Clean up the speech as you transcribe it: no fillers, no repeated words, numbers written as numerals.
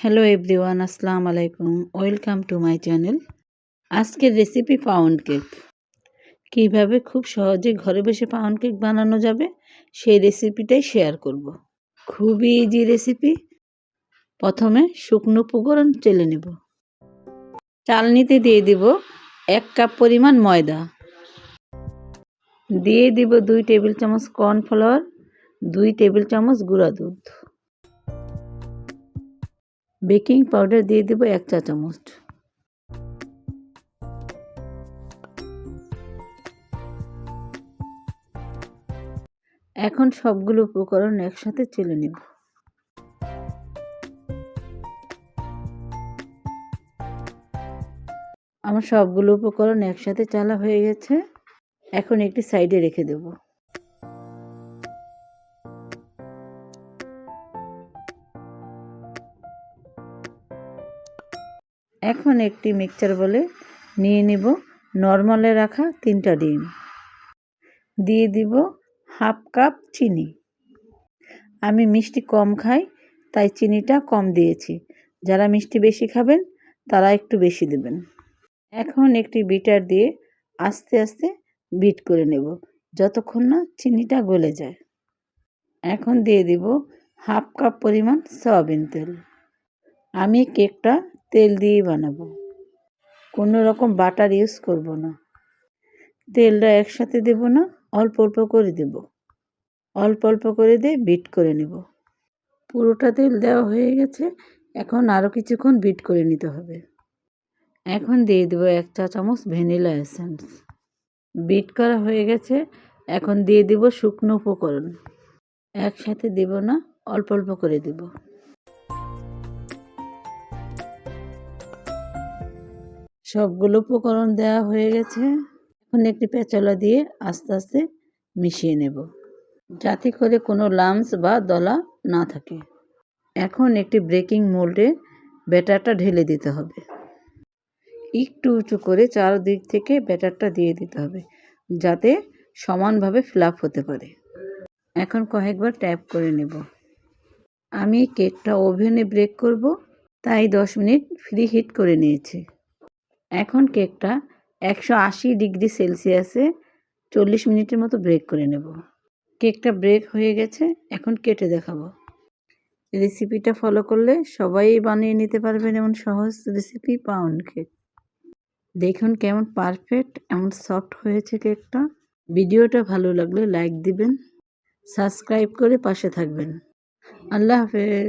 Hello everyone, আসসালামু আলাইকুম। Welcome to my channel. আজকের রেসিপি পাউন্ড কেক। কীভাবে খুব সহজে ঘরে বসে পাউন্ড কেক বানানো যাবে সেই রেসিপিটাই শেয়ার করব। খুবই ইজি রেসিপি। প্রথমে শুকনো উপকরণ চেলে নেব। চালনিতে দিয়ে দিব 1 কাপ পরিমাণ ময়দা, দিয়ে দিব 2 টেবিল চামচ কর্নফ্লাওয়ার, 2 টেবিল চামচ গুঁড়া দুধ, বেকিং পাউডার দিয়ে দেব 1 চা চামচ। এখন সবগুলো উপকরণ একসাথে চেলে নেব। আমার সবগুলো উপকরণ একসাথে চালা হয়ে গেছে। এখন একটি সাইডে রেখে দেব। এখন একটি মিক্সচার বলে নিয়ে নিব নরমালে রাখা 3টা ডিম, দিয়ে দিব 1/2 কাপ চিনি। আমি মিষ্টি কম খাই তাই চিনিটা কম দিয়েছি। যারা মিষ্টি বেশি খাবেন তারা একটু বেশি দেবেন। এখন একটি বিটার দিয়ে আস্তে আস্তে বিট করে নেব যতক্ষণ না চিনিটা গলে যায়। এখন দিয়ে দিব 1/2 কাপ পরিমাণ সয়াবিন তেল। আমি কেকটা তেল দিয়েই বানাবো, কোনো রকম বাটার ইউজ করব না। তেলটা একসাথে দেব না, অল্প অল্প করে দেব। অল্প অল্প করে দিয়ে বিট করে নেব। পুরোটা তেল দেওয়া হয়ে গেছে। এখন আরও কিছুক্ষণ বিট করে নিতে হবে। এখন দিয়ে দেব 1 চা চামচ ভ্যানিলা এসেন্স। বিট করা হয়ে গেছে। এখন দিয়ে দেব শুকনো উপকরণ। একসাথে দেব না, অল্প অল্প করে দেব। সবগুলো উপকরণ দেওয়া হয়ে গেছে। এখন একটি প্যাচলা দিয়ে আস্তে আস্তে মিশিয়ে নেব যাতে করে কোনো লাম্পস বা দলা না থাকে। এখন একটি বেকিং মোল্ডে ব্যাটারটা ঢেলে দিতে হবে। একটু উঁচু করে চারদিক থেকে ব্যাটারটা দিয়ে দিতে হবে যাতে সমানভাবে ফ্লাপ হতে পারে। এখন কয়েকবার ট্যাপ করে নেব। আমি কেকটা ওভেনে বেক করব তাই 10 মিনিট প্রি হিট করে নিয়েছি। এখন কেকটা 180 ডিগ্রি সেলসিয়াসে 40 মিনিটের মতো বেক করে নেব। কেকটা বেক হয়ে গেছে। এখন কেটে দেখাবো। রেসিপিটা ফলো করলে সবাই বানিয়ে নিতে পারবেন এমন সহজ রেসিপি পাউন্ড কেক। দেখুন কেমন পারফেক্ট, এমন সফট হয়েছে কেকটা। ভিডিওটা ভালো লাগলে লাইক দিবেন, সাবস্ক্রাইব করে পাশে থাকবেন। আল্লাহ হাফেজ।